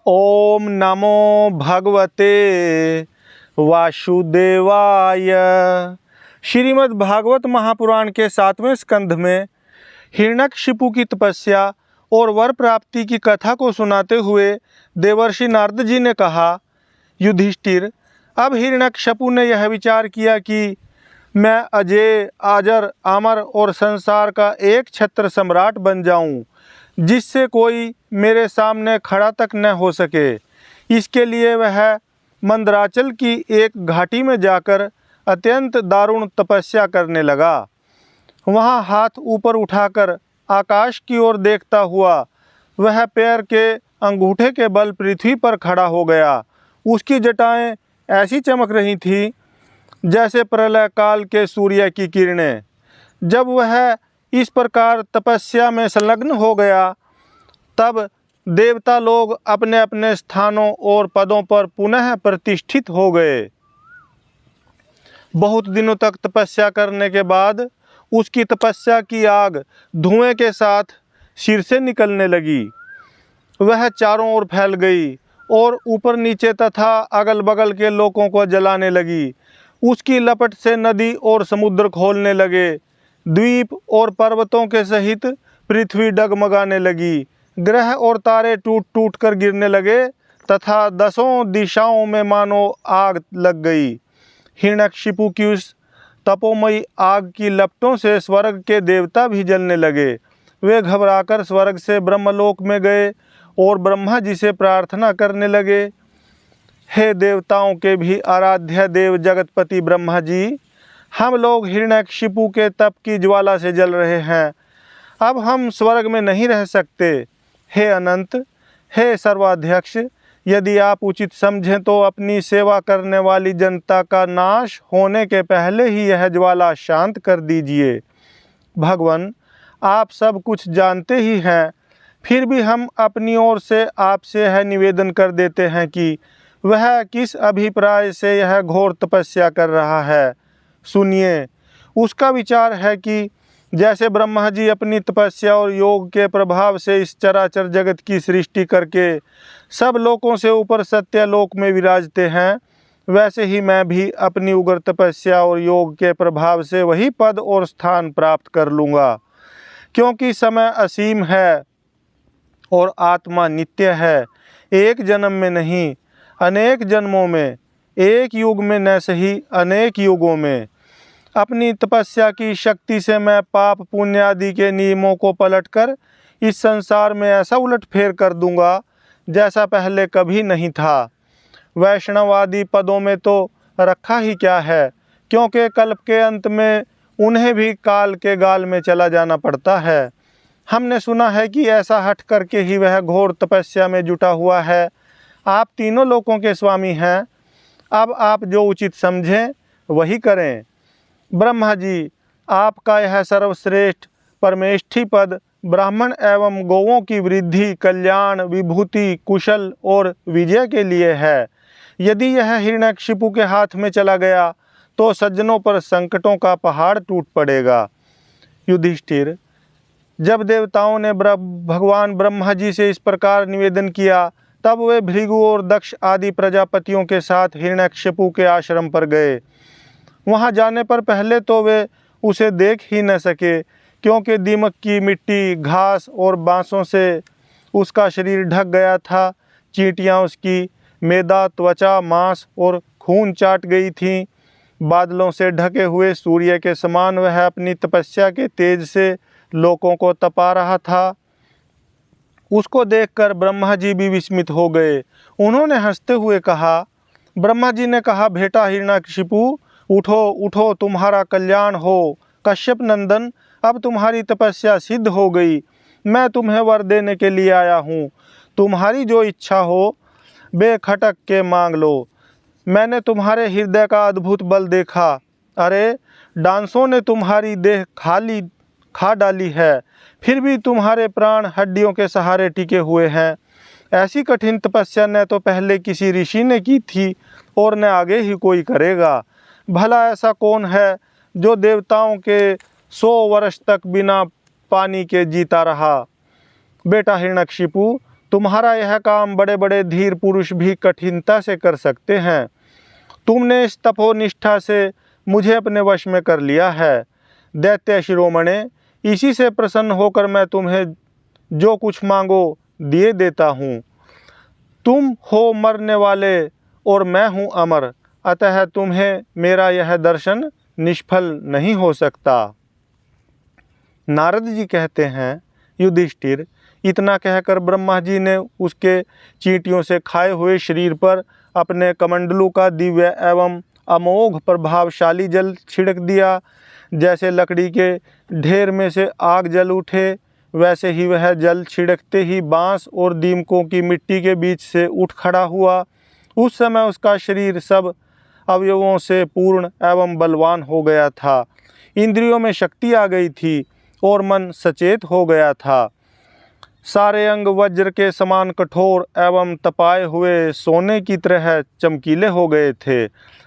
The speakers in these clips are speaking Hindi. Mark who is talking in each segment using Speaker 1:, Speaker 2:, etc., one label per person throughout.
Speaker 1: ओम नमो भगवते वासुदेवाय। श्रीमद् भागवत महापुराण के 7वें स्कंध में हिरण्यकशिपु की तपस्या और वर प्राप्ति की कथा को सुनाते हुए देवर्षि नारद जी ने कहा, युधिष्ठिर, अब हिरण्यकशिपु ने यह विचार किया कि मैं अजय, आजर, अमर और संसार का एक छत्र सम्राट बन जाऊं, जिससे कोई मेरे सामने खड़ा तक न हो सके। इसके लिए वह मंदराचल की एक घाटी में जाकर अत्यंत दारुण तपस्या करने लगा। वहाँ हाथ ऊपर उठाकर आकाश की ओर देखता हुआ वह पैर के अंगूठे के बल पृथ्वी पर खड़ा हो गया। उसकी जटाएं ऐसी चमक रही थी जैसे प्रलय काल के सूर्य की किरणें। जब वह इस प्रकार तपस्या में संलग्न हो गया, तब देवता लोग अपने अपने स्थानों और पदों पर पुनः प्रतिष्ठित हो गए। बहुत दिनों तक तपस्या करने के बाद उसकी तपस्या की आग धुएं के साथ सिर से निकलने लगी। वह चारों ओर फैल गई और ऊपर नीचे तथा अगल बगल के लोगों को जलाने लगी। उसकी लपट से नदी और समुद्र खोलने लगे। द्वीप और पर्वतों के सहित पृथ्वी डगमगाने लगी। ग्रह और तारे टूट टूट कर गिरने लगे तथा दसों दिशाओं में मानो आग लग गई। हिरण्यकशिपु की उस तपोमयी आग की लपटों से स्वर्ग के देवता भी जलने लगे। वे घबराकर स्वर्ग से ब्रह्मलोक में गए और ब्रह्मा जी से प्रार्थना करने लगे, हे देवताओं के भी आराध्य देव जगतपति ब्रह्मा जी, हम लोग हिरण्यकशिपु के तप की ज्वाला से जल रहे हैं। अब हम स्वर्ग में नहीं रह सकते। हे अनंत, हे सर्वाध्यक्ष, यदि आप उचित समझें तो अपनी सेवा करने वाली जनता का नाश होने के पहले ही यह ज्वाला शांत कर दीजिए। भगवान, आप सब कुछ जानते ही हैं, फिर भी हम अपनी ओर से आपसे यह निवेदन कर देते हैं कि वह किस अभिप्राय से यह घोर तपस्या कर रहा है। सुनिए, उसका विचार है कि जैसे ब्रह्मा जी अपनी तपस्या और योग के प्रभाव से इस चराचर जगत की सृष्टि करके सब लोकों से ऊपर सत्यलोक में विराजते हैं, वैसे ही मैं भी अपनी उग्र तपस्या और योग के प्रभाव से वही पद और स्थान प्राप्त कर लूँगा। क्योंकि समय असीम है और आत्मा नित्य है। एक जन्म में नहीं, अनेक जन्मों में, एक युग में न सही अनेक युगों में अपनी तपस्या की शक्ति से मैं पाप पुण्य आदि के नियमों को पलटकर इस संसार में ऐसा उलटफेर कर दूंगा जैसा पहले कभी नहीं था। वैष्णवादी पदों में तो रखा ही क्या है, क्योंकि कल्प के अंत में उन्हें भी काल के गाल में चला जाना पड़ता है। हमने सुना है कि ऐसा हट करके ही वह घोर तपस्या में जुटा हुआ है। आप तीनों लोकों के स्वामी हैं। अब आप जो उचित समझें वही करें। ब्रह्मा जी, आपका यह सर्वश्रेष्ठ परमेष्ठी पद ब्राह्मण एवं गौओं की वृद्धि, कल्याण, विभूति, कुशल और विजय के लिए है। यदि यह हिरण्यकशिपु के हाथ में चला गया तो सज्जनों पर संकटों का पहाड़ टूट पड़ेगा। युधिष्ठिर, जब देवताओं ने भगवान ब्रह्मा जी से इस प्रकार निवेदन किया, तब वे भृगु और दक्ष आदि प्रजापतियों के साथ हिरण्यकशिपु के आश्रम पर गए। वहां जाने पर पहले तो वे उसे देख ही न सके, क्योंकि दीमक की मिट्टी, घास और बांसों से उसका शरीर ढक गया था। चींटियां उसकी मैदा, त्वचा, मांस और खून चाट गई थीं। बादलों से ढके हुए सूर्य के समान वह अपनी तपस्या के तेज से लोगों को तपा रहा था। उसको देखकर ब्रह्मा जी भी विस्मित हो गए। उन्होंने हंसते हुए कहा, ब्रह्मा जी ने कहा, बेटा हिरण्यकशिपु, उठो उठो, तुम्हारा कल्याण हो। कश्यप नंदन, अब तुम्हारी तपस्या सिद्ध हो गई। मैं तुम्हें वर देने के लिए आया हूँ। तुम्हारी जो इच्छा हो बेखटक के मांग लो। मैंने तुम्हारे हृदय का अद्भुत बल देखा। अरे, डांसों ने तुम्हारी देह खा डाली है, फिर भी तुम्हारे प्राण हड्डियों के सहारे टिके हुए हैं। ऐसी कठिन तपस्या न तो पहले किसी ऋषि ने की थी और न आगे ही कोई करेगा। भला ऐसा कौन है जो देवताओं के 100 वर्ष तक बिना पानी के जीता रहा। बेटा हिरण्यकशिपु, तुम्हारा यह काम बड़े बड़े धीर पुरुष भी कठिनता से कर सकते हैं। तुमने इस तपोनिष्ठा से मुझे अपने वश में कर लिया है। दैत्य शिरोमणे, इसी से प्रसन्न होकर मैं तुम्हें जो कुछ मांगो दिए देता हूँ। तुम हो मरने वाले और मैं हूँ अमर, अतः तुम्हें मेरा यह दर्शन निष्फल नहीं हो सकता। नारद जी कहते हैं, युधिष्ठिर, इतना कहकर ब्रह्मा जी ने उसके चींटियों से खाए हुए शरीर पर अपने कमंडलू का दिव्य एवं अमोघ प्रभावशाली जल छिड़क दिया। जैसे लकड़ी के ढेर में से आग जल उठे, वैसे ही वह जल छिड़कते ही बांस और दीमकों की मिट्टी के बीच से उठ खड़ा हुआ। उस समय उसका शरीर सब अवयवों से पूर्ण एवं बलवान हो गया था। इंद्रियों में शक्ति आ गई थी और मन सचेत हो गया था। सारे अंग वज्र के समान कठोर एवं तपाए हुए सोने की तरह चमकीले हो गए थे।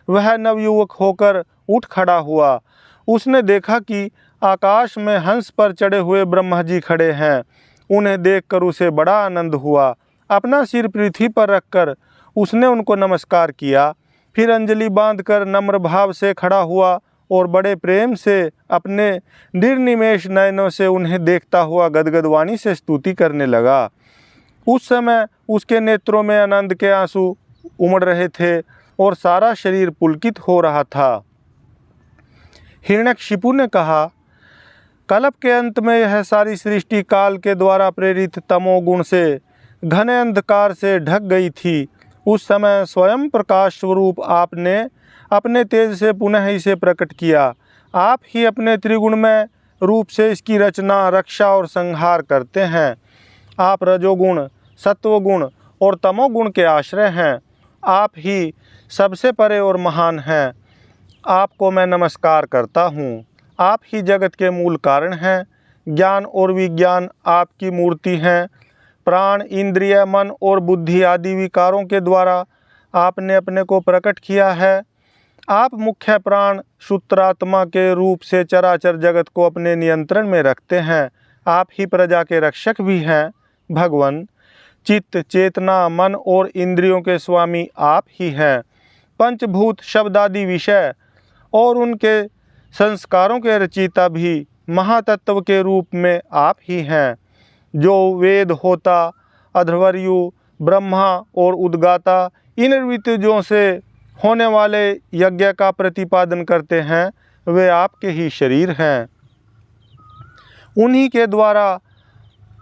Speaker 1: वह नवयुवक होकर उठ खड़ा हुआ। उसने देखा कि आकाश में हंस पर चढ़े हुए ब्रह्मा जी खड़े हैं। उन्हें देखकर उसे बड़ा आनंद हुआ। अपना सिर पृथ्वी पर रखकर उसने उनको नमस्कार किया। फिर अंजलि बांधकर नम्र भाव से खड़ा हुआ और बड़े प्रेम से अपने निर्निमेष नयनों से उन्हें देखता हुआ गदगद वाणी से स्तुति करने लगा। उस समय उसके नेत्रों में आनंद के आंसू उमड़ रहे थे और सारा शरीर पुलकित हो रहा था। हिरण्यकशिपु ने कहा, कल्प के अंत में यह सारी सृष्टि काल के द्वारा प्रेरित तमोगुण से घने अंधकार से ढक गई थी। उस समय स्वयं प्रकाश स्वरूप आपने अपने तेज से पुनः इसे प्रकट किया। आप ही अपने त्रिगुणमय रूप से इसकी रचना, रक्षा और संहार करते हैं। आप रजोगुण, सत्वगुण और तमोगुण के आश्रय हैं। आप ही सबसे परे और महान हैं। आपको मैं नमस्कार करता हूँ। आप ही जगत के मूल कारण हैं। ज्ञान और विज्ञान आपकी मूर्ति हैं। प्राण, इंद्रिय, मन और बुद्धि आदि विकारों के द्वारा आपने अपने को प्रकट किया है। आप मुख्य प्राण सूत्रात्मा के रूप से चराचर जगत को अपने नियंत्रण में रखते हैं। आप ही प्रजा के रक्षक भी हैं। भगवान, चित्त, चेतना, मन और इंद्रियों के स्वामी आप ही हैं। पंचभूत शब्द आदि विषय और उनके संस्कारों के रचयिता भी महातत्व के रूप में आप ही हैं। जो वेद होता, अध्वर्यु, ब्रह्मा और उद्गाता, इन ऋतुजों से होने वाले यज्ञ का प्रतिपादन करते हैं, वे आपके ही शरीर हैं। उन्हीं के द्वारा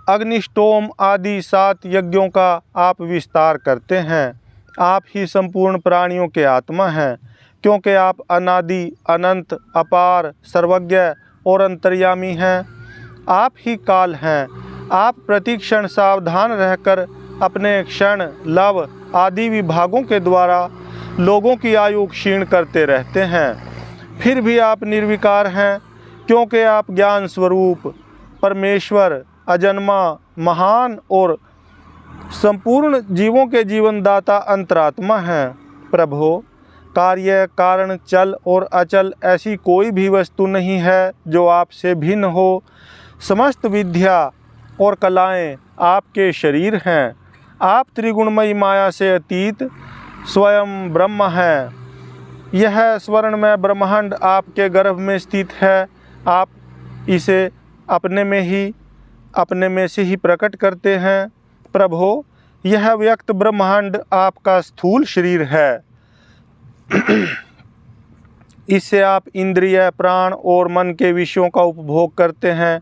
Speaker 1: अग्निष्टोम आदि 7 यज्ञों का आप विस्तार करते हैं। आप ही संपूर्ण प्राणियों के आत्मा हैं, क्योंकि आप अनादि, अनंत, अपार, सर्वज्ञ और अंतर्यामी हैं। आप ही काल हैं। आप प्रतिक्षण सावधान रहकर अपने क्षण, लव आदि विभागों के द्वारा लोगों की आयु क्षीण करते रहते हैं। फिर भी आप निर्विकार हैं, क्योंकि आप ज्ञान स्वरूप परमेश्वर, अजन्मा, महान और संपूर्ण जीवों के जीवनदाता अंतरात्मा हैं। प्रभो, कार्य, कारण, चल और अचल ऐसी कोई भी वस्तु नहीं है जो आपसे भिन्न हो। समस्त विद्या और कलाएं आपके शरीर हैं। आप त्रिगुणमयी माया से अतीत स्वयं ब्रह्म हैं। यह स्वर्णमय ब्रह्मांड आपके गर्भ में स्थित है। आप इसे अपने में से ही प्रकट करते हैं। प्रभो, यह व्यक्त ब्रह्मांड आपका स्थूल शरीर है। इससे आप इंद्रिय, प्राण और मन के विषयों का उपभोग करते हैं,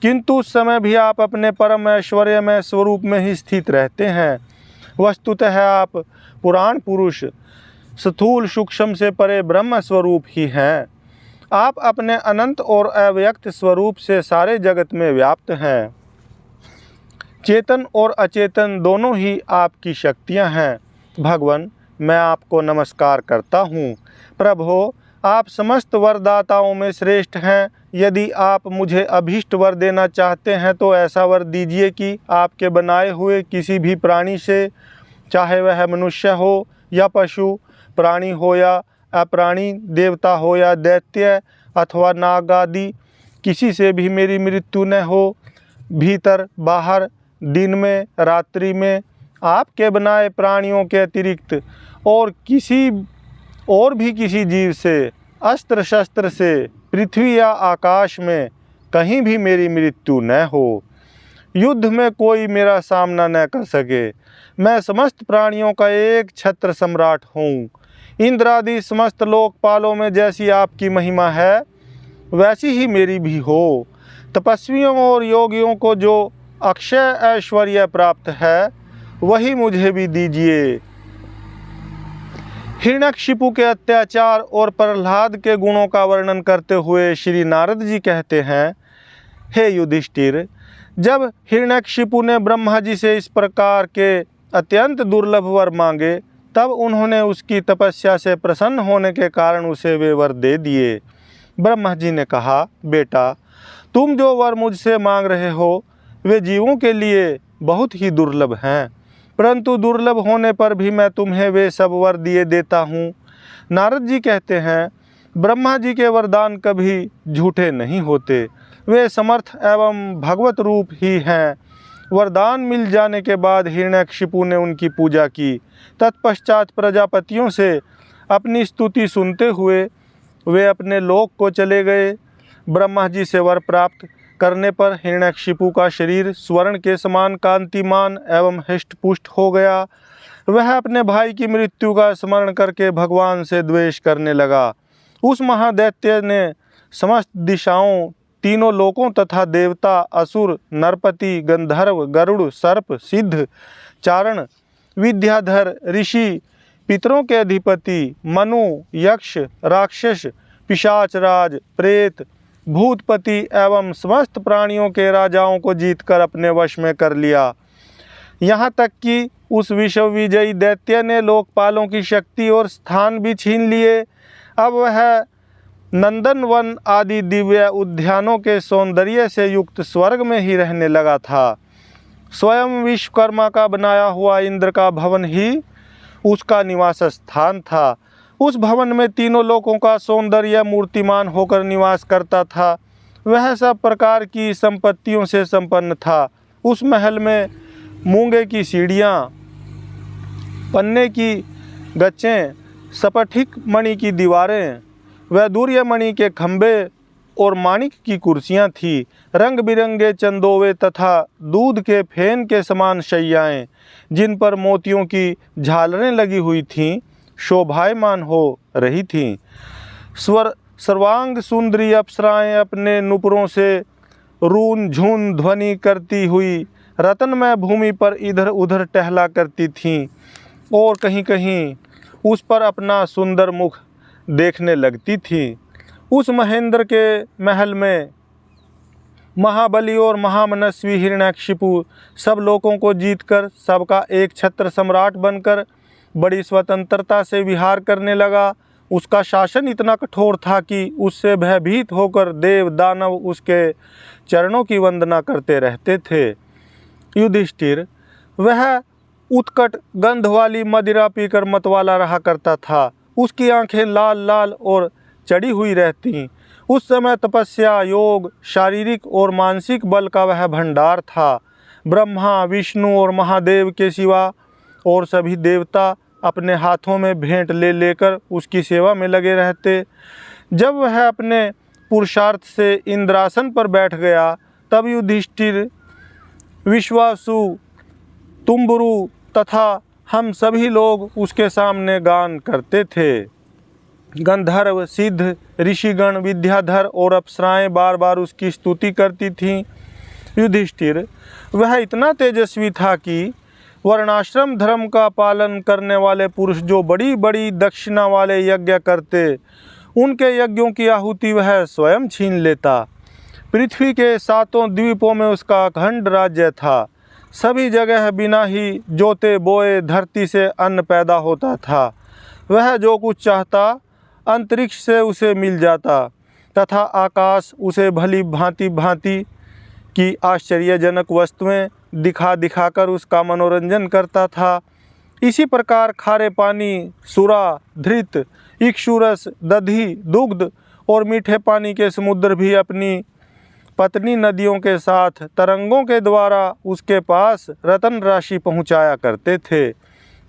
Speaker 1: किंतु उस समय भी आप अपने परम ऐश्वर्यमय स्वरूप में ही स्थित रहते हैं। वस्तुतः आप पुराण पुरुष, स्थूल सूक्ष्म से परे ब्रह्म स्वरूप ही हैं। आप अपने अनंत और अव्यक्त स्वरूप से सारे जगत में व्याप्त हैं। चेतन और अचेतन दोनों ही आपकी शक्तियां हैं। भगवान, मैं आपको नमस्कार करता हूँ। प्रभो, आप समस्त वरदाताओं में श्रेष्ठ हैं। यदि आप मुझे अभीष्ट वर देना चाहते हैं तो ऐसा वर दीजिए कि आपके बनाए हुए किसी भी प्राणी से, चाहे वह मनुष्य हो या पशु, प्राणी हो या अप्राणी, देवता हो या दैत्य अथवा नाग आदि, किसी से भी मेरी मृत्यु न हो। भीतर बाहर दिन में, रात्रि में आपके बनाए प्राणियों के अतिरिक्त और भी किसी जीव से, अस्त्र शस्त्र से पृथ्वी या आकाश में कहीं भी मेरी मृत्यु न हो। युद्ध में कोई मेरा सामना न कर सके। मैं समस्त प्राणियों का एक छत्र सम्राट हूँ। इंद्र आदि समस्त लोकपालों में जैसी आपकी महिमा है वैसी ही मेरी भी हो। तपस्वियों और योगियों को जो अक्षय ऐश्वर्य प्राप्त है वही मुझे भी दीजिए। हिरण्यकशिपु के अत्याचार और प्रहलाद के गुणों का वर्णन करते हुए श्री नारद जी कहते हैं, हे युधिष्ठिर, जब हिरण्यकशिपु ने ब्रह्मा जी से इस प्रकार के अत्यंत दुर्लभ वर मांगे तब उन्होंने उसकी तपस्या से प्रसन्न होने के कारण उसे वे वर दे दिए। ब्रह्मा जी ने कहा, बेटा, तुम जो वर मुझसे मांग रहे हो वे जीवों के लिए बहुत ही दुर्लभ हैं, परंतु दुर्लभ होने पर भी मैं तुम्हें वे सब वर दिए देता हूँ। नारद जी कहते हैं, ब्रह्मा जी के वरदान कभी झूठे नहीं होते, वे समर्थ एवं भगवत रूप ही हैं। वरदान मिल जाने के बाद हिरण्यकशिपु ने उनकी पूजा की। तत्पश्चात प्रजापतियों से अपनी स्तुति सुनते हुए वे अपने लोक को चले गए। ब्रह्मा जी से वर प्राप्त करने पर हिरण्यकशिपु का शरीर स्वर्ण के समान कांतिमान एवं हृष्ट-पुष्ट हो गया। वह अपने भाई की मृत्यु का स्मरण करके भगवान से द्वेष करने लगा। उस महादैत्य ने समस्त दिशाओं, तीनों लोकों तथा देवता, असुर, नरपति, गंधर्व, गरुड़, सर्प, सिद्ध, चारण, विद्याधर, ऋषि, पितरों के अधिपति, मनु, यक्ष, राक्षस, पिशाचराज, प्रेत, भूतपति एवं समस्त प्राणियों के राजाओं को जीतकर अपने वश में कर लिया। यहाँ तक कि उस विश्व विजयी दैत्य ने लोकपालों की शक्ति और स्थान भी छीन लिए। अब वह नंदनवन आदि दिव्य उद्यानों के सौंदर्य से युक्त स्वर्ग में ही रहने लगा था। स्वयं विश्वकर्मा का बनाया हुआ इंद्र का भवन ही उसका निवास स्थान था। उस भवन में तीनों लोकों का सौंदर्य मूर्तिमान होकर निवास करता था। वह सब प्रकार की संपत्तियों से संपन्न था। उस महल में मूंगे की सीढ़ियाँ, पन्ने की गच्चें, स्फटिक मणि की दीवारें, वैदूर्य मणि के खंभे और माणिक की कुर्सियाँ थीं। रंग बिरंगे चंदोवे तथा दूध के फेन के समान शैयाएँ, जिन पर मोतियों की झालरें लगी हुई थीं, शोभायमान हो रही थीं। सर्वांग सुंदरी अप्सराएं अपने नुपुरों से रून झून ध्वनि करती हुई रत्नमय भूमि पर इधर उधर टहला करती थीं और कहीं कहीं उस पर अपना सुंदर मुख देखने लगती थीं। उस महेंद्र के महल में महाबली और महामनस्वी हिरण्यकशिपु सब लोगों को जीतकर सबका एक छत्र सम्राट बनकर बड़ी स्वतंत्रता से विहार करने लगा। उसका शासन इतना कठोर था कि उससे भयभीत होकर देव दानव उसके चरणों की वंदना करते रहते थे। युधिष्ठिर, वह उत्कट गंध वाली मदिरा पीकर मतवाला रहा करता था। उसकी आंखें लाल लाल और चढ़ी हुई रहतीं। उस समय तपस्या, योग, शारीरिक और मानसिक बल का वह भंडार था। ब्रह्मा, विष्णु और महादेव के सिवा और सभी देवता अपने हाथों में भेंट ले लेकर उसकी सेवा में लगे रहते। जब वह अपने पुरुषार्थ से इंद्रासन पर बैठ गया तब युधिष्ठिर, विश्वासु, तुम्बुरु तथा हम सभी लोग उसके सामने गान करते थे। गंधर्व, सिद्ध, ऋषिगण, विद्याधर और अप्सराएं बार बार उसकी स्तुति करती थीं। युधिष्ठिर, वह इतना तेजस्वी था कि वर्णाश्रम धर्म का पालन करने वाले पुरुष जो बड़ी बड़ी दक्षिणा वाले यज्ञ करते, उनके यज्ञों की आहुति वह स्वयं छीन लेता। पृथ्वी के 7 द्वीपों में उसका अखंड राज्य था। सभी जगह बिना ही जोते बोए धरती से अन्न पैदा होता था। वह जो कुछ चाहता अंतरिक्ष से उसे मिल जाता तथा आकाश उसे भली भांति भांति की आश्चर्यजनक वस्तुएं दिखा दिखाकर उसका मनोरंजन करता था। इसी प्रकार खारे पानी, सुरा, धृत, इक्षुरस, दधी, दुग्ध और मीठे पानी के समुद्र भी अपनी पत्नी नदियों के साथ तरंगों के द्वारा उसके पास रतन राशि पहुँचाया करते थे।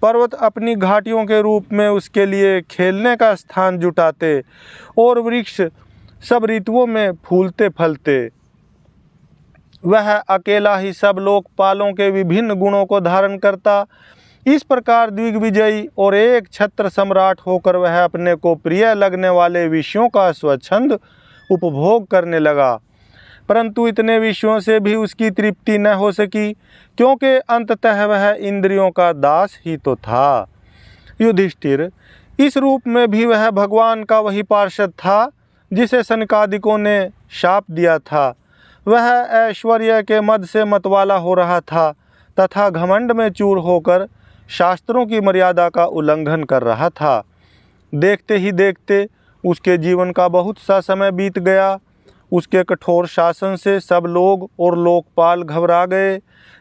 Speaker 1: पर्वत अपनी घाटियों के रूप में उसके लिए खेलने का स्थान जुटाते और वृक्ष सब ऋतुओं में फूलते फलते। वह अकेला ही सब लोकपालों के विभिन्न गुणों को धारण करता। इस प्रकार दिग्विजयी और एक छत्र सम्राट होकर वह अपने को प्रिय लगने वाले विषयों का स्वच्छंद उपभोग करने लगा। परंतु इतने विषयों से भी उसकी तृप्ति न हो सकी, क्योंकि अंततः वह इंद्रियों का दास ही तो था। युधिष्ठिर, इस रूप में भी वह भगवान का वही पार्षद था जिसे सनकादिकों ने शाप दिया था। वह ऐश्वर्य के मद से मतवाला हो रहा था तथा घमंड में चूर होकर शास्त्रों की मर्यादा का उल्लंघन कर रहा था। देखते ही देखते उसके जीवन का बहुत सा समय बीत गया। उसके कठोर शासन से सब लोग और लोकपाल घबरा गए।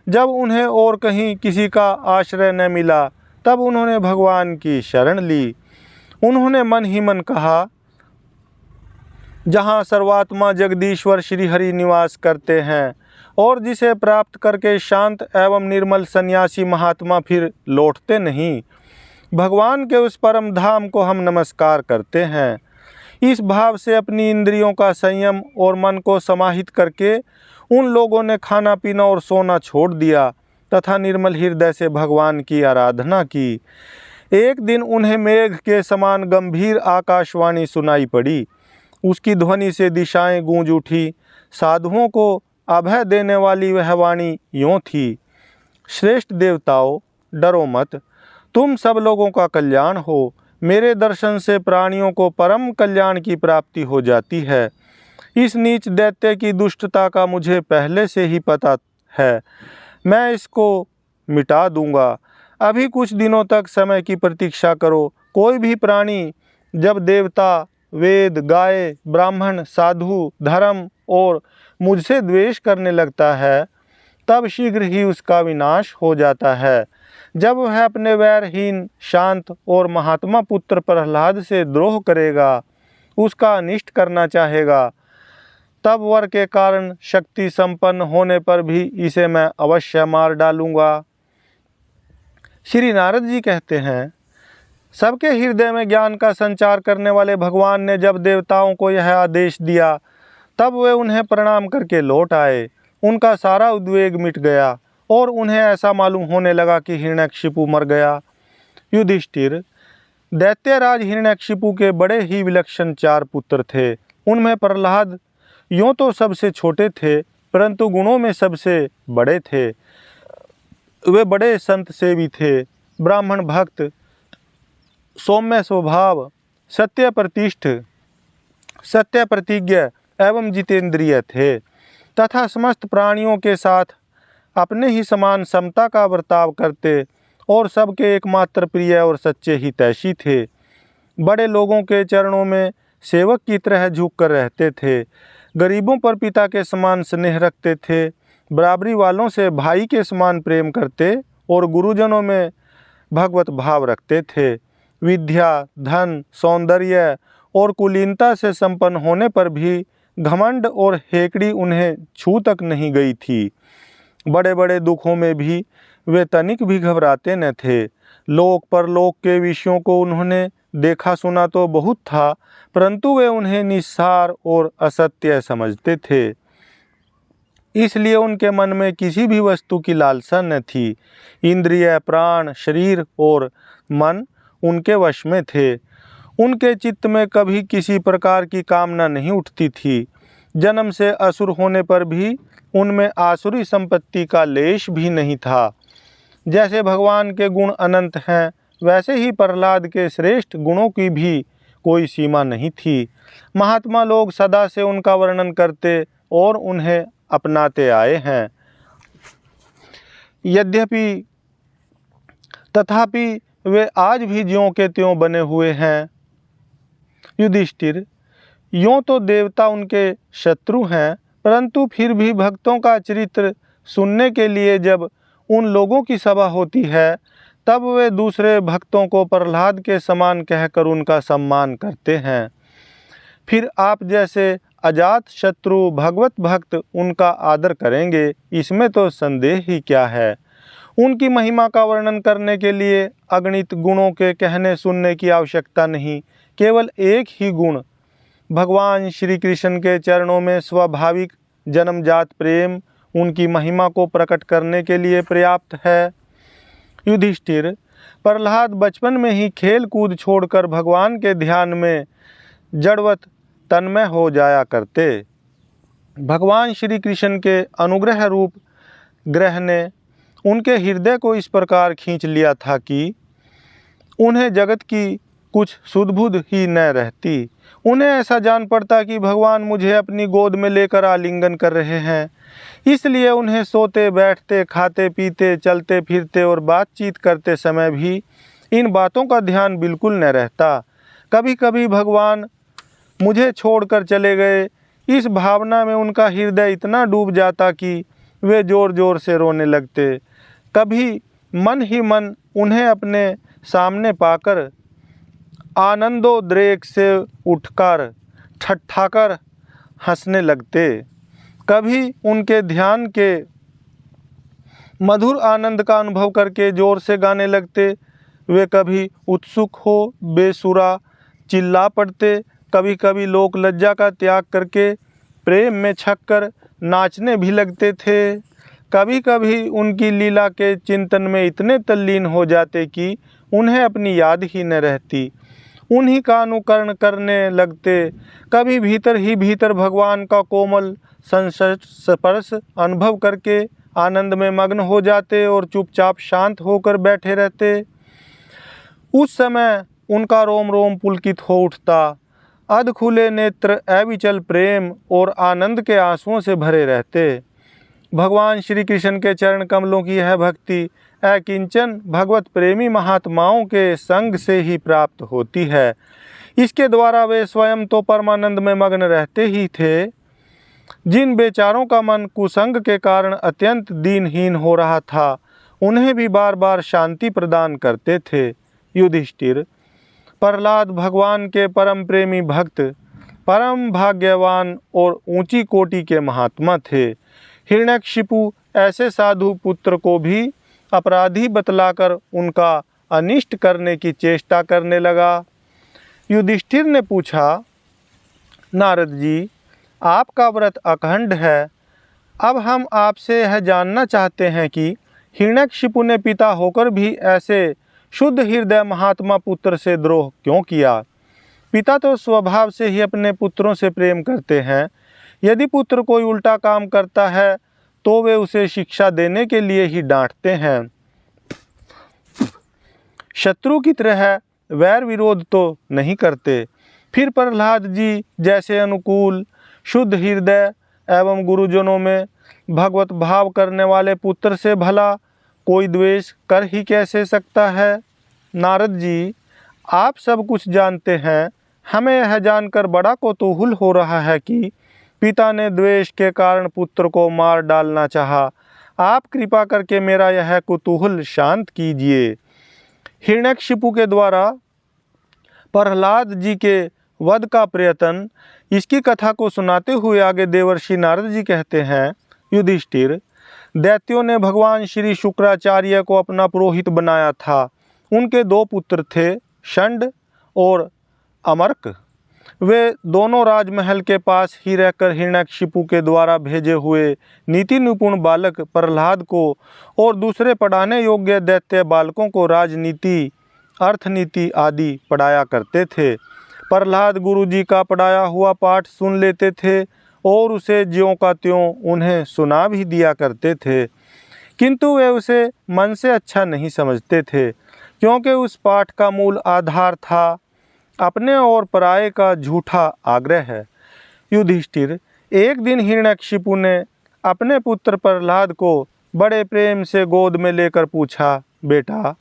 Speaker 1: जब उन्हें और कहीं किसी का आश्रय न मिला, तब उन्होंने भगवान की शरण ली। उन्होंने मन ही मन कहा, जहाँ सर्वात्मा जगदीश्वर श्री हरि निवास करते हैं और जिसे प्राप्त करके शांत एवं निर्मल सन्यासी महात्मा फिर लौटते नहीं, भगवान के उस परम धाम को हम नमस्कार करते हैं। इस भाव से अपनी इंद्रियों का संयम और मन को समाहित करके उन लोगों ने खाना पीना और सोना छोड़ दिया तथा निर्मल हृदय से भगवान की आराधना की। एक दिन उन्हें मेघ के समान गंभीर आकाशवाणी सुनाई पड़ी। उसकी ध्वनि से दिशाएं गूंज उठी। साधुओं को अभय देने वाली वह वाणी यों थी, श्रेष्ठ देवताओं, डरो मत, तुम सब लोगों का कल्याण हो। मेरे दर्शन से प्राणियों को परम कल्याण की प्राप्ति हो जाती है। इस नीच दैत्य की दुष्टता का मुझे पहले से ही पता है। मैं इसको मिटा दूंगा। अभी कुछ दिनों तक समय की प्रतीक्षा करो। कोई भी प्राणी जब देवता, वेद, गाय, ब्राह्मण, साधु, धर्म और मुझसे द्वेष करने लगता है, तब शीघ्र ही उसका विनाश हो जाता है। जब वह अपने वैरहीन, शांत और महात्मा पुत्र प्रहलाद से द्रोह करेगा, उसका अनिष्ट करना चाहेगा, तब वर के कारण शक्ति संपन्न होने पर भी इसे मैं अवश्य मार डालूंगा। श्री नारद जी कहते हैं, सबके हृदय में ज्ञान का संचार करने वाले भगवान ने जब देवताओं को यह आदेश दिया, तब वे उन्हें प्रणाम करके लौट आए। उनका सारा उद्वेग मिट गया और उन्हें ऐसा मालूम होने लगा कि हिरण्यकशिपु मर गया। युधिष्ठिर, दैत्यराज हिरण्यकशिपु के बड़े ही विलक्षण 4 पुत्र थे। उनमें प्रहलाद यों तो सबसे छोटे थे, परंतु गुणों में सबसे बड़े थे। वे बड़े संत सेवी थे, ब्राह्मण भक्त, सौम्य स्वभाव, सत्य प्रतिष्ठ, सत्य प्रतिज्ञ एवं जितेंद्रिय थे तथा समस्त प्राणियों के साथ अपने ही समान समता का बर्ताव करते और सबके एकमात्र प्रिय और सच्चे हितैषी थे। बड़े लोगों के चरणों में सेवक की तरह झुककर रहते थे। गरीबों पर पिता के समान स्नेह रखते थे। बराबरी वालों से भाई के समान प्रेम करते और गुरुजनों में भगवत भाव रखते थे। विद्या, धन, सौंदर्य और कुलीनता से संपन्न होने पर भी घमंड और हेकड़ी उन्हें छू तक नहीं गई थी। बड़े बड़े दुखों में भी वे तनिक भी घबराते न थे। लोक परलोक के विषयों को उन्होंने देखा सुना तो बहुत था, परंतु वे उन्हें निस्सार और असत्य समझते थे। इसलिए उनके मन में किसी भी वस्तु की लालसा न थी। इंद्रिय, प्राण, शरीर और मन उनके वश में थे। उनके चित्त में कभी किसी प्रकार की कामना नहीं उठती थी। जन्म से असुर होने पर भी उनमें आसुरी संपत्ति का लेश भी नहीं था। जैसे भगवान के गुण अनंत हैं, वैसे ही प्रहलाद के श्रेष्ठ गुणों की भी कोई सीमा नहीं थी। महात्मा लोग सदा से उनका वर्णन करते और उन्हें अपनाते आए हैं। यद्यपि तथापि वे आज भी ज्यों के त्यों बने हुए हैं। युधिष्ठिर, यों तो देवता उनके शत्रु हैं, परंतु फिर भी भक्तों का चरित्र सुनने के लिए जब उन लोगों की सभा होती है, तब वे दूसरे भक्तों को प्रहलाद के समान कहकर उनका सम्मान करते हैं। फिर आप जैसे अजात शत्रु भगवत भक्त उनका आदर करेंगे, इसमें तो संदेह ही क्या है। उनकी महिमा का वर्णन करने के लिए अगणित गुणों के कहने सुनने की आवश्यकता नहीं, केवल एक ही गुण भगवान श्री कृष्ण के चरणों में स्वाभाविक जन्मजात प्रेम उनकी महिमा को प्रकट करने के लिए पर्याप्त है। युधिष्ठिर, प्रहलाद बचपन में ही खेल कूद छोड़कर भगवान के ध्यान में जड़वत तन्मय हो जाया करते। भगवान श्री कृष्ण के अनुग्रह रूप ग्रह ने उनके हृदय को इस प्रकार खींच लिया था कि उन्हें जगत की कुछ सुध-बुध ही न रहती। उन्हें ऐसा जान पड़ता कि भगवान मुझे अपनी गोद में लेकर आलिंगन कर रहे हैं। इसलिए उन्हें सोते बैठते खाते पीते चलते फिरते और बातचीत करते समय भी इन बातों का ध्यान बिल्कुल न रहता। कभी कभी भगवान मुझे छोड़कर चले गए, इस भावना में उनका हृदय इतना डूब जाता कि वे ज़ोर ज़ोर से रोने लगते। कभी मन ही मन उन्हें अपने सामने पाकर आनंदोद्रेक से उठकर ठठाकर हंसने लगते। कभी उनके ध्यान के मधुर आनंद का अनुभव करके जोर से गाने लगते। वे कभी उत्सुक हो बेसुरा चिल्ला पड़ते, कभी कभी लोक लज्जा का त्याग करके प्रेम में छककर नाचने भी लगते थे। कभी कभी उनकी लीला के चिंतन में इतने तल्लीन हो जाते कि उन्हें अपनी याद ही न रहती, उन्हीं का अनुकरण करने लगते। कभी भीतर ही भीतर भगवान का कोमल स्पर्श अनुभव करके आनंद में मग्न हो जाते और चुपचाप शांत होकर बैठे रहते। उस समय उनका रोम रोम पुलकित हो उठता, अध खुले नेत्र अविचल प्रेम और आनंद के आंसुओं से भरे रहते। भगवान श्री कृष्ण के चरण कमलों की यह भक्ति अकिंचन भगवत प्रेमी महात्माओं के संग से ही प्राप्त होती है। इसके द्वारा वे स्वयं तो परमानंद में मग्न रहते ही थे, जिन बेचारों का मन कुसंग के कारण अत्यंत दीनहीन हो रहा था, उन्हें भी बार बार शांति प्रदान करते थे। युधिष्ठिर, प्रहलाद भगवान के परम प्रेमी भक्त, परम भाग्यवान और ऊंची कोटि के महात्मा थे। हिरण्यकशिपु ऐसे साधु पुत्र को भी अपराधी बतलाकर उनका अनिष्ट करने की चेष्टा करने लगा। युधिष्ठिर ने पूछा, नारद जी, आपका व्रत अखंड है। अब हम आपसे यह जानना चाहते हैं कि हिरण्यकशिपु ने पिता होकर भी ऐसे शुद्ध हृदय महात्मा पुत्र से द्रोह क्यों किया। पिता तो स्वभाव से ही अपने पुत्रों से प्रेम करते हैं। यदि पुत्र कोई उल्टा काम करता है तो वे उसे शिक्षा देने के लिए ही डांटते हैं। शत्रु की तरह वैर विरोध तो नहीं करते। फिर प्रहलाद जी जैसे अनुकूल शुद्ध हृदय एवं गुरुजनों में भगवत भाव करने वाले पुत्र से भला कोई द्वेष कर ही कैसे सकता है। नारद जी, आप सब कुछ जानते हैं। हमें यह जानकर बड़ा कौतूहल हो रहा है कि पिता ने द्वेष के कारण पुत्र को मार डालना चाहा। आप कृपा करके मेरा यह कुतूहल शांत कीजिए। हिरण्यकशिपु के द्वारा प्रहलाद जी के वध का प्रयत्न, इसकी कथा को सुनाते हुए आगे देवर्षि नारद जी कहते हैं, युधिष्ठिर, दैत्यों ने भगवान श्री शुक्राचार्य को अपना पुरोहित बनाया था। उनके दो पुत्र थे, षंड और अमर्क। वे दोनों राजमहल के पास ही रहकर हिरण्यकशिपु के द्वारा भेजे हुए नीति निपुण बालक प्रहलाद को और दूसरे पढ़ाने योग्य दैत्य बालकों को राजनीति, अर्थनीति आदि पढ़ाया करते थे। प्रहलाद गुरुजी का पढ़ाया हुआ पाठ सुन लेते थे और उसे ज्यों का त्यों उन्हें सुना भी दिया करते थे, किंतु वे उसे मन से अच्छा नहीं समझते थे, क्योंकि उस पाठ का मूल आधार था अपने और पराये का झूठा आग्रह है। युधिष्ठिर, एक दिन हिरण्यकशिपु ने अपने पुत्र प्रहलाद को बड़े प्रेम से गोद में लेकर पूछा, बेटा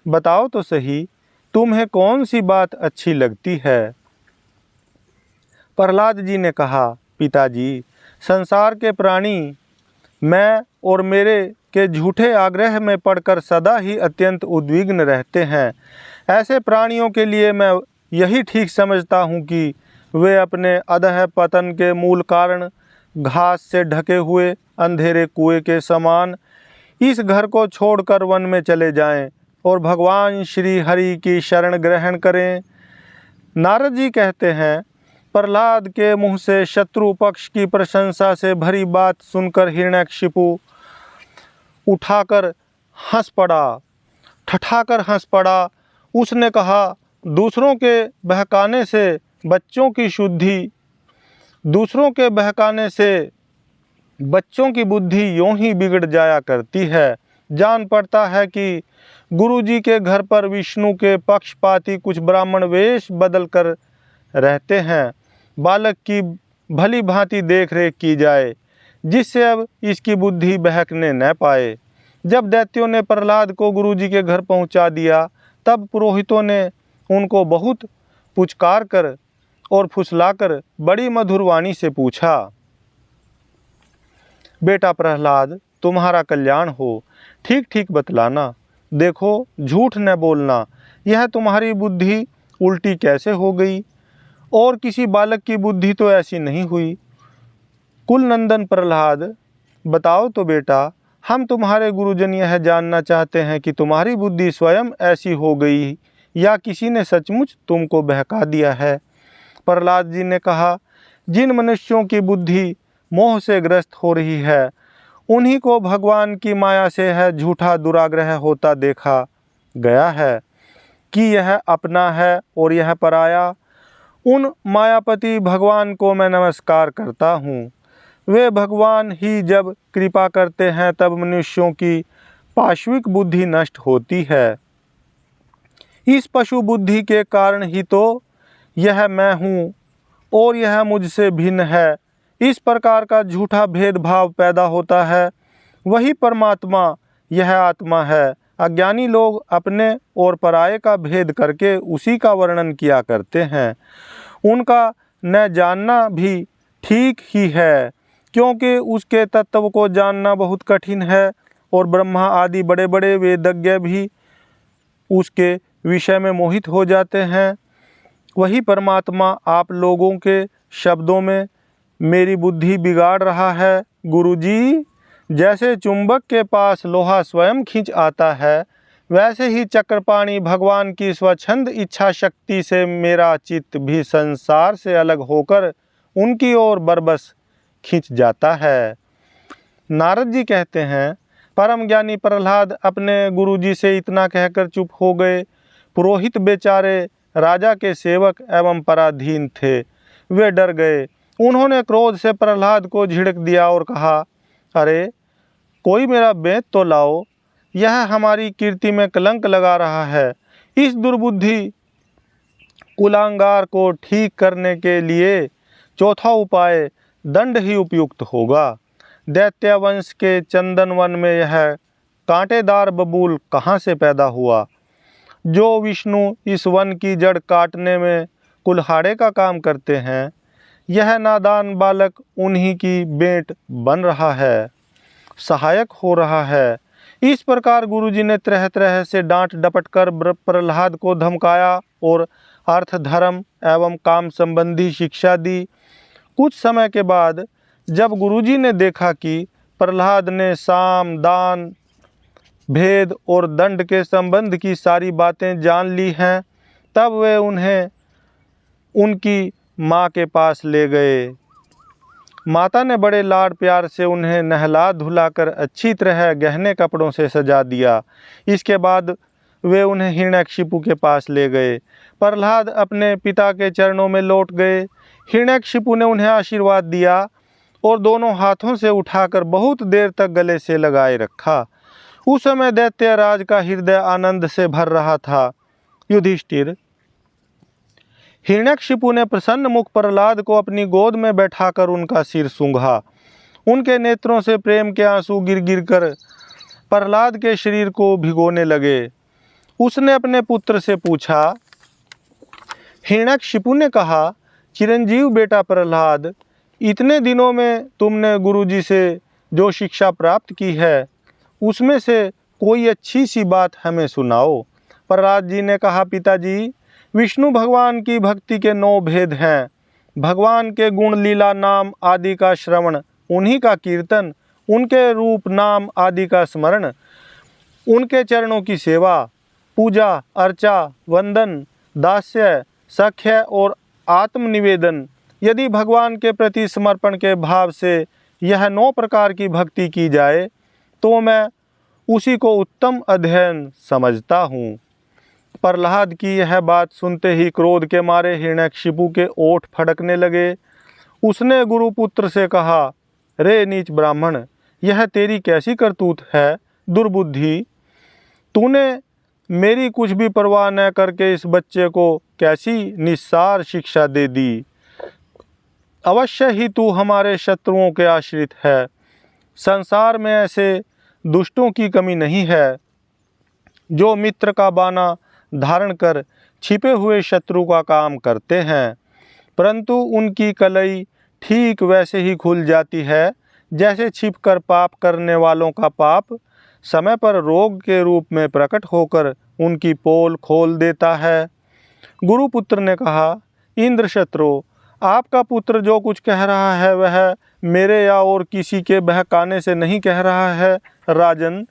Speaker 1: बताओ तो सही, तुम्हें कौन सी बात अच्छी लगती है। प्रहलाद जी ने कहा, पिताजी, संसार के प्राणी मैं और मेरे के झूठे आग्रह में पड़कर सदा ही अत्यंत उद्विग्न रहते हैं। ऐसे प्राणियों के लिए मैं यही ठीक समझता हूँ कि वे अपने अधः पतन के मूल कारण घास से ढके हुए अंधेरे कुएं के समान इस घर को छोड़कर वन में चले जाएं और भगवान श्री हरि की शरण ग्रहण करें। नारद जी कहते हैं, प्रहलाद के मुँह से शत्रु पक्ष की प्रशंसा से भरी बात सुनकर हिरण्यकशिपु उठाकर हंस पड़ा, ठठाकर हंस पड़ा। उसने कहा, दूसरों के बहकाने से बच्चों की बुद्धि यूं ही बिगड़ जाया करती है। जान पड़ता है कि गुरुजी के घर पर विष्णु के पक्षपाती कुछ ब्राह्मण वेश बदल कर रहते हैं। बालक की भली भांति देख रेख की जाए, जिससे अब इसकी बुद्धि बहकने न पाए। जब दैत्यों ने प्रहलाद को गुरुजी के घर पहुंचा दिया, तब पुरोहितों ने उनको बहुत पुचकार कर और फुसलाकर बड़ी मधुर वाणी से पूछा, बेटा प्रहलाद, तुम्हारा कल्याण हो, ठीक ठीक बतलाना। देखो, झूठ न बोलना। यह तुम्हारी बुद्धि उल्टी कैसे हो गई? और किसी बालक की बुद्धि तो ऐसी नहीं हुई। कुलनंदन प्रहलाद, बताओ तो बेटा, हम तुम्हारे गुरुजन यह जानना चाहते हैं कि तुम्हारी बुद्धि स्वयं ऐसी हो गई या किसी ने सचमुच तुमको बहका दिया है। प्रहलाद जी ने कहा, जिन मनुष्यों की बुद्धि मोह से ग्रस्त हो रही है, उन्हीं को भगवान की माया से है झूठा दुराग्रह होता देखा गया है कि यह अपना है और यह पराया। उन मायापति भगवान को मैं नमस्कार करता हूँ। वे भगवान ही जब कृपा करते हैं तब मनुष्यों की पाशविक बुद्धि नष्ट होती है। इस पशु बुद्धि के कारण ही तो यह मैं हूँ और यह मुझसे भिन्न है, इस प्रकार का झूठा भेदभाव पैदा होता है। वही परमात्मा यह आत्मा है। अज्ञानी लोग अपने और पराये का भेद करके उसी का वर्णन किया करते हैं। उनका न जानना भी ठीक ही है, क्योंकि उसके तत्व को जानना बहुत कठिन है और ब्रह्मा आदि बड़े बड़े वेदज्ञ भी उसके विषय में मोहित हो जाते हैं। वही परमात्मा आप लोगों के शब्दों में मेरी बुद्धि बिगाड़ रहा है। गुरुजी, जैसे चुंबक के पास लोहा स्वयं खींच आता है, वैसे ही चक्रपाणी भगवान की स्वच्छंद इच्छा शक्ति से मेरा चित्त भी संसार से अलग होकर उनकी ओर बरबस खींच जाता है। नारद जी कहते हैं, परम ज्ञानी प्रहलाद अपने गुरुजी से इतना कहकर चुप हो गए। पुरोहित बेचारे राजा के सेवक एवं पराधीन थे। वे डर गए। उन्होंने क्रोध से प्रहलाद को झिड़क दिया और कहा, अरे कोई मेरा बेंत तो लाओ, यह हमारी कीर्ति में कलंक लगा रहा है। इस दुर्बुद्धि कुलांगार को ठीक करने के लिए चौथा उपाय दंड ही उपयुक्त होगा। दैत्य वंश के चंदन वन में यह कांटेदार बबूल कहाँ से पैदा हुआ? जो विष्णु इस वन की जड़ काटने में कुल्हाड़े का काम करते हैं, यह नादान बालक उन्हीं की बेंट बन रहा है, सहायक हो रहा है। इस प्रकार गुरुजी ने तरह तरह से डांट डपट कर प्रहलाद को धमकाया और अर्थ धर्म एवं काम संबंधी शिक्षा दी। कुछ समय के बाद जब गुरुजी ने देखा कि प्रहलाद ने साम दान भेद और दंड के संबंध की सारी बातें जान ली हैं, तब वे उन्हें उनकी माँ के पास ले गए। माता ने बड़े लाड प्यार से उन्हें नहला धुलाकर अच्छी तरह गहने कपड़ों से सजा दिया। इसके बाद वे उन्हें हिरण्यकशिपु के पास ले गए। प्रहलाद अपने पिता के चरणों में लौट गए। हिरण्यकशिपु ने उन्हें आशीर्वाद दिया और दोनों हाथों से उठाकर बहुत देर तक गले से लगाए रखा। उस समय दैत्यराज का हृदय आनंद से भर रहा था। युधिष्ठिर, हिरण्यकशिपु ने प्रसन्न मुख प्रहलाद को अपनी गोद में बैठाकर उनका सिर सूंघा। उनके नेत्रों से प्रेम के आंसू गिर गिर कर प्रहलाद के शरीर को भिगोने लगे। उसने अपने पुत्र से पूछा, हिरण्यकशिपु ने कहा, चिरंजीव बेटा प्रहलाद, इतने दिनों में तुमने गुरुजी से जो शिक्षा प्राप्त की है, उसमें से कोई अच्छी सी बात हमें सुनाओ। प्रहलाद जी ने कहा, पिताजी, विष्णु भगवान की भक्ति के 9 भेद हैं। भगवान के गुण लीला नाम आदि का श्रवण, उन्हीं का कीर्तन, उनके रूप नाम आदि का स्मरण, उनके चरणों की सेवा, पूजा अर्चा, वंदन, दास्य, सख्य और आत्मनिवेदन, यदि भगवान के प्रति समर्पण के भाव से यह 9 प्रकार की भक्ति की जाए तो मैं उसी को उत्तम अध्ययन समझता हूँ। प्रहलाद की यह बात सुनते ही क्रोध के मारे हिरण्यकशिपु के ओठ फड़कने लगे। उसने गुरुपुत्र से कहा, रे नीच ब्राह्मण, यह तेरी कैसी करतूत है दुर्बुद्धि। तूने मेरी कुछ भी परवाह न करके इस बच्चे को कैसी निस्सार शिक्षा दे दी। अवश्य ही तू हमारे शत्रुओं के आश्रित है। संसार में ऐसे दुष्टों की कमी नहीं है जो मित्र का बाना धारण कर छिपे हुए शत्रु का काम करते हैं, परंतु उनकी कलई ठीक वैसे ही खुल जाती है जैसे छिपकर पाप करने वालों का पाप समय पर रोग के रूप में प्रकट होकर उनकी पोल खोल देता है। गुरुपुत्र ने कहा, इंद्र शत्रु, आपका पुत्र जो कुछ कह रहा है वह मेरे या और किसी के बहकाने से नहीं कह रहा है राजन,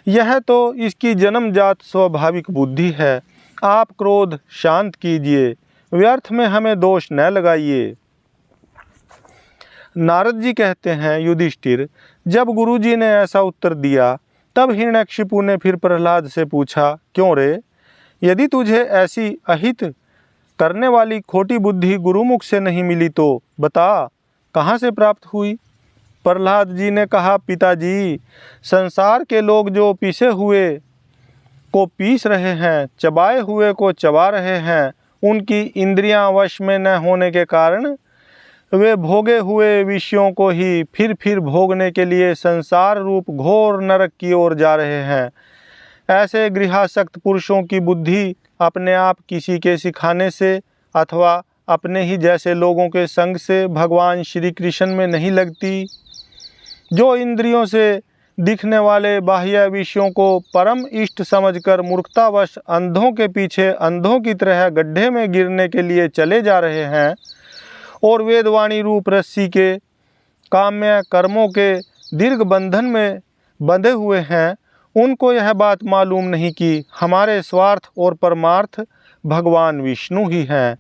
Speaker 1: यह तो इसकी जन्मजात स्वाभाविक बुद्धि है। आप क्रोध शांत कीजिए, व्यर्थ में हमें दोष न लगाइए। नारद जी कहते हैं, युधिष्ठिर, जब गुरुजी ने ऐसा उत्तर दिया तब हिरण्यकशिपु ने फिर प्रहलाद से पूछा, क्यों रे, यदि तुझे ऐसी अहित करने वाली खोटी बुद्धि गुरुमुख से नहीं मिली तो बता कहाँ से प्राप्त हुई। प्रहलाद जी ने कहा, पिताजी, संसार के लोग जो पीसे हुए को पीस रहे हैं, चबाए हुए को चबा रहे हैं, उनकी इंद्रियां वश में न होने के कारण वे भोगे हुए विषयों को ही फिर भोगने के लिए संसार रूप घोर नरक की ओर जा रहे हैं। ऐसे गृहासक्त पुरुषों की बुद्धि अपने आप किसी के सिखाने से अथवा अपने ही जैसे लोगों के संग से भगवान श्री कृष्ण में नहीं लगती। जो इंद्रियों से दिखने वाले बाह्य विषयों को परम इष्ट समझकर मूर्खतावश अंधों के पीछे अंधों की तरह गड्ढे में गिरने के लिए चले जा रहे हैं और वेदवाणी रूप रस्सी के काम्य कर्मों के दीर्घ बंधन में बंधे हुए हैं, उनको यह बात मालूम नहीं कि हमारे स्वार्थ और परमार्थ भगवान विष्णु ही हैं।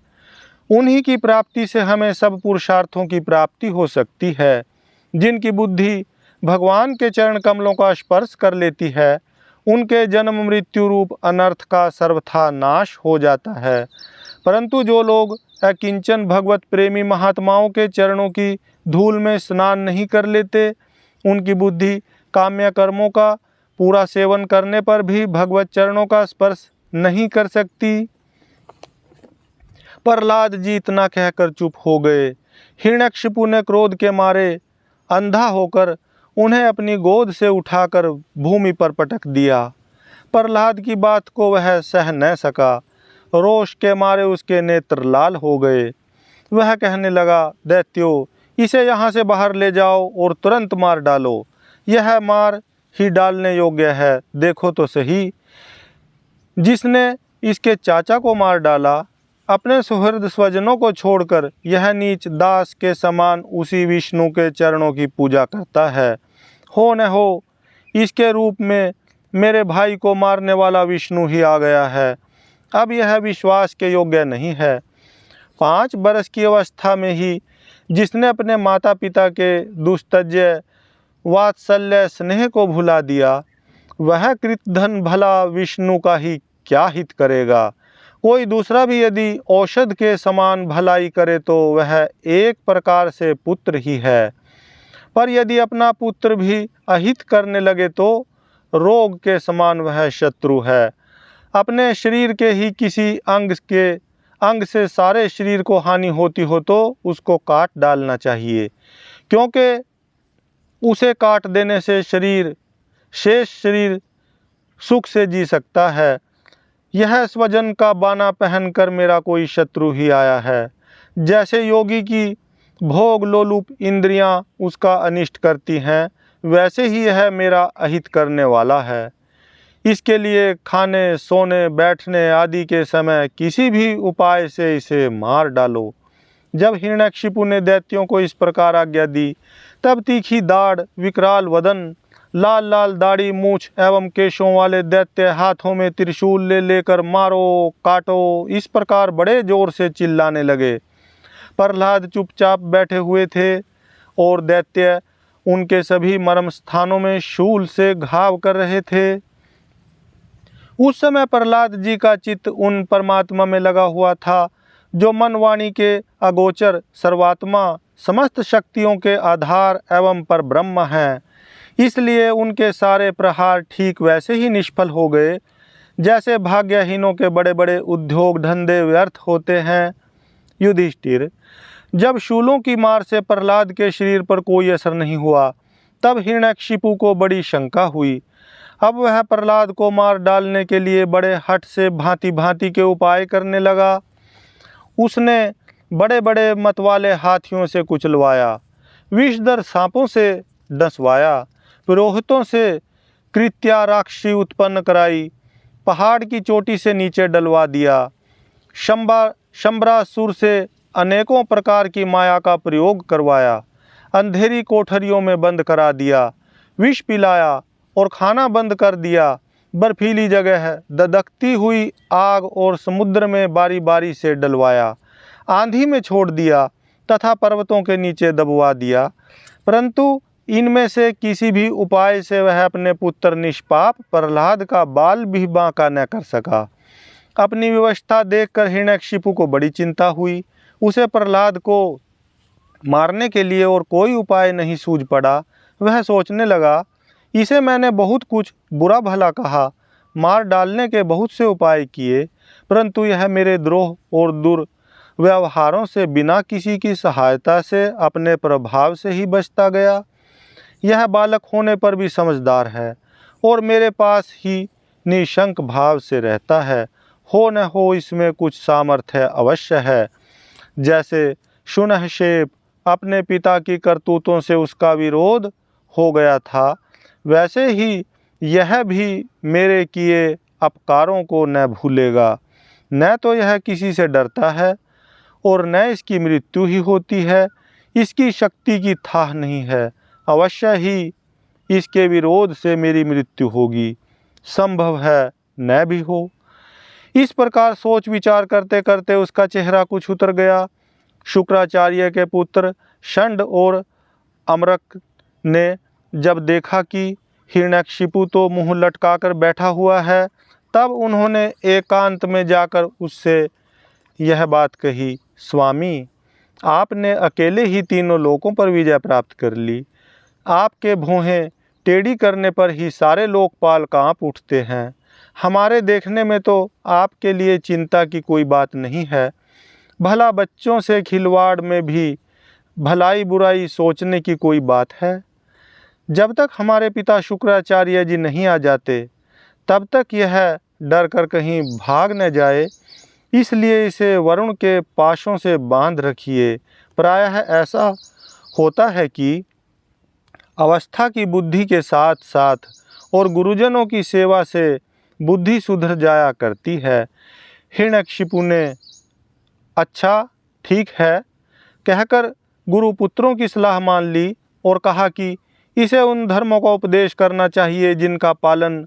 Speaker 1: उन्हीं की प्राप्ति से हमें सब पुरुषार्थों की प्राप्ति हो सकती है। जिनकी बुद्धि भगवान के चरण कमलों का स्पर्श कर लेती है, उनके जन्म मृत्यु रूप अनर्थ का सर्वथा नाश हो जाता है। परंतु जो लोग अकिंचन भगवत प्रेमी महात्माओं के चरणों की धूल में स्नान नहीं कर लेते, उनकी बुद्धि काम्य कर्मों का पूरा सेवन करने पर भी भगवत चरणों का स्पर्श नहीं कर सकती। प्रहलाद जी इतना कहकर चुप हो गए। हिरण्यकशिपु ने क्रोध के मारे अंधा होकर उन्हें अपनी गोद से उठाकर भूमि पर पटक दिया। प्रहलाद की बात को वह सह न सका। रोष के मारे उसके नेत्र लाल हो गए। वह कहने लगा, दैत्यो, इसे यहाँ से बाहर ले जाओ और तुरंत मार डालो। यह मार ही डालने योग्य है। देखो तो सही, जिसने इसके चाचा को मार डाला, अपने सुहृद स्वजनों को छोड़कर यह नीच दास के समान उसी विष्णु के चरणों की पूजा करता है। हो न हो इसके रूप में मेरे भाई को मारने वाला विष्णु ही आ गया है। अब यह विश्वास के योग्य नहीं है। 5 बरस की अवस्था में ही जिसने अपने माता पिता के दुस्तज्य वात्सल्य स्नेह को भुला दिया, वह कृतधन भला विष्णु का ही क्या हित करेगा। कोई दूसरा भी यदि औषध के समान भलाई करे तो वह एक प्रकार से पुत्र ही है, पर यदि अपना पुत्र भी अहित करने लगे तो रोग के समान वह शत्रु है। अपने शरीर के ही किसी अंग से सारे शरीर को हानि होती हो तो उसको काट डालना चाहिए, क्योंकि उसे काट देने से शेष शरीर सुख से जी सकता है। यह स्वजन का बाना पहनकर मेरा कोई शत्रु ही आया है। जैसे योगी की भोग लोलुप इंद्रियां उसका अनिष्ट करती हैं, वैसे ही यह मेरा अहित करने वाला है। इसके लिए खाने, सोने, बैठने आदि के समय किसी भी उपाय से इसे मार डालो। जब हिरण्यकशिपु ने दैत्यों को इस प्रकार आज्ञा दी, तब तीखी दाढ़, विकराल वदन, लाल लाल दाढ़ी, मूछ एवं केशों वाले दैत्य हाथों में त्रिशूल ले लेकर मारो, काटो, इस प्रकार बड़े जोर से चिल्लाने लगे। प्रहलाद चुपचाप बैठे हुए थे और दैत्य उनके सभी मर्म स्थानों में शूल से घाव कर रहे थे। उस समय प्रहलाद जी का चित्त उन परमात्मा में लगा हुआ था जो मन वाणी के अगोचर, सर्वात्मा, समस्त शक्तियों के आधार एवं परब्रह्म हैं। इसलिए उनके सारे प्रहार ठीक वैसे ही निष्फल हो गए जैसे भाग्यहीनों के बड़े बड़े उद्योग धंधे व्यर्थ होते हैं। युधिष्ठिर, जब शूलों की मार से प्रहलाद के शरीर पर कोई असर नहीं हुआ, तब हिरण्यकशिपु को बड़ी शंका हुई। अब वह प्रहलाद को मार डालने के लिए बड़े हठ से भांति भांति के उपाय करने लगा। उसने बड़े बड़े मतवाले हाथियों से कुचलवाया, विषधर सांपों से डसवाया, पुरोहितों से कृत्या राक्षसी उत्पन्न कराई, पहाड़ की चोटी से नीचे डलवा दिया, शंबरासुर से अनेकों प्रकार की माया का प्रयोग करवाया, अंधेरी कोठरियों में बंद करा दिया, विष पिलाया और खाना बंद कर दिया, बर्फीली जगह ददकती हुई आग और समुद्र में बारी बारी से डलवाया, आंधी में छोड़ दिया तथा पर्वतों के नीचे दबवा दिया, परंतु इनमें से किसी भी उपाय से वह अपने पुत्र निष्पाप प्रहलाद का बाल भी बांका न कर सका। अपनी व्यवस्था देखकर हिरण्यकशिपु को बड़ी चिंता हुई। उसे प्रहलाद को मारने के लिए और कोई उपाय नहीं सूझ पड़ा। वह सोचने लगा, इसे मैंने बहुत कुछ बुरा भला कहा, मार डालने के बहुत से उपाय किए, परंतु यह मेरे द्रोह और दुर्व्यवहारों से बिना किसी की सहायता से अपने प्रभाव से ही बचता गया। यह बालक होने पर भी समझदार है और मेरे पास ही निशंक भाव से रहता है। हो न हो इसमें कुछ सामर्थ्य अवश्य है। जैसे शुनहशेप अपने पिता की करतूतों से उसका विरोध हो गया था, वैसे ही यह भी मेरे किए अपकारों को न भूलेगा। न तो यह किसी से डरता है और न इसकी मृत्यु ही होती है। इसकी शक्ति की थाह नहीं है। अवश्य ही इसके विरोध से मेरी मृत्यु होगी, संभव है न भी हो। इस प्रकार सोच विचार करते करते उसका चेहरा कुछ उतर गया। शुक्राचार्य के पुत्र षंड और अमरक ने जब देखा कि हिरण्यकशिपु तो मुंह लटकाकर बैठा हुआ है, तब उन्होंने एकांत में जाकर उससे यह बात कही, स्वामी, आपने अकेले ही तीनों लोकों पर विजय प्राप्त कर ली। आपके भौहें टेढ़ी करने पर ही सारे लोकपाल कांप उठते हैं। हमारे देखने में तो आपके लिए चिंता की कोई बात नहीं है। भला बच्चों से खिलवाड़ में भी भलाई बुराई सोचने की कोई बात है? जब तक हमारे पिता शुक्राचार्य जी नहीं आ जाते, तब तक यह डर कर कहीं भाग न जाए, इसलिए इसे वरुण के पाशों से बांध रखिए। प्रायः ऐसा होता है कि अवस्था की बुद्धि के साथ साथ और गुरुजनों की सेवा से बुद्धि सुधर जाया करती है। हिरण्यकशिपु ने अच्छा ठीक है कहकर गुरुपुत्रों की सलाह मान ली और कहा कि इसे उन धर्मों का उपदेश करना चाहिए जिनका पालन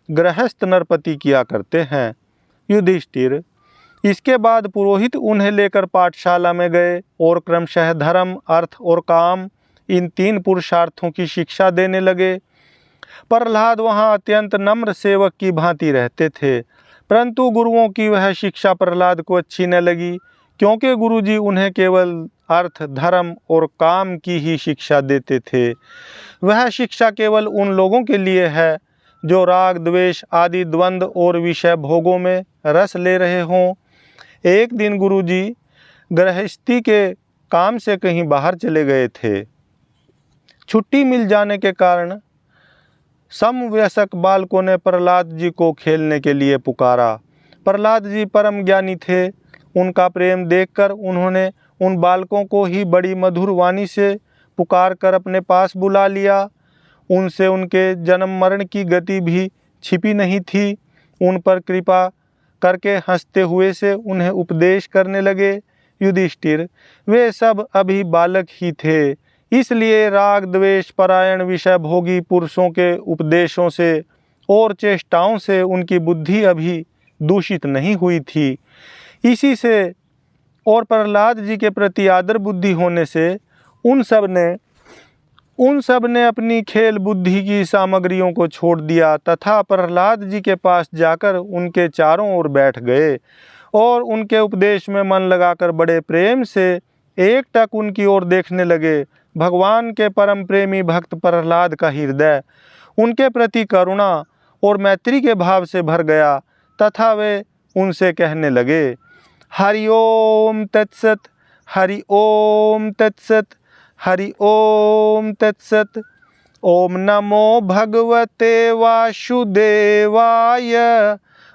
Speaker 1: गृहस्थ नरपति किया करते हैं। युधिष्ठिर, इसके बाद पुरोहित उन्हें लेकर पाठशाला में गए और क्रमशः धर्म, अर्थ और काम, इन तीन पुरुषार्थों की शिक्षा देने लगे। प्रहलाद वहाँ अत्यंत नम्र सेवक की भांति रहते थे, परंतु गुरुओं की वह शिक्षा प्रहलाद को अच्छी न लगी, क्योंकि गुरुजी उन्हें केवल अर्थ, धर्म और काम की ही शिक्षा देते थे। वह शिक्षा केवल उन लोगों के लिए है जो राग, द्वेष आदि द्वंद्व और विषय भोगों में रस ले रहे हों। एक दिन गुरुजी गृहस्थी के काम से कहीं बाहर चले गए थे। छुट्टी मिल जाने के कारण समवयस्क बालकों ने प्रहलाद जी को खेलने के लिए पुकारा। प्रहलाद जी परम ज्ञानी थे। उनका प्रेम देखकर उन्होंने उन बालकों को ही बड़ी मधुर वाणी से पुकार कर अपने पास बुला लिया। उनसे उनके जन्म मरण की गति भी छिपी नहीं थी। उन पर कृपा करके हंसते हुए से उन्हें उपदेश करने लगे। युधिष्ठिर, वे सब अभी बालक ही थे, इसलिए राग द्वेष परायण विषय भोगी पुरुषों के उपदेशों से और चेष्टाओं से उनकी बुद्धि अभी दूषित नहीं हुई थी। इसी से और प्रहलाद जी के प्रति आदर बुद्धि होने से उन सब ने अपनी खेल बुद्धि की सामग्रियों को छोड़ दिया तथा प्रहलाद जी के पास जाकर उनके चारों ओर बैठ गए और उनके उपदेश में मन लगाकर बड़े प्रेम से एकटक उनकी ओर देखने लगे। भगवान के परम प्रेमी भक्त प्रहलाद का हृदय उनके प्रति करुणा और मैत्री के भाव से भर गया तथा वे उनसे कहने लगे, हरि ओम तत्सत, हरि ओम तत्सत, हरि ओम तत्सत। ओम नमो भगवते वासुदेवाय,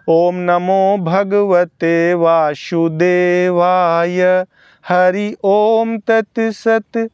Speaker 1: ओम नमो भगवते वासुदेवाय, हरि ओम तत्सत।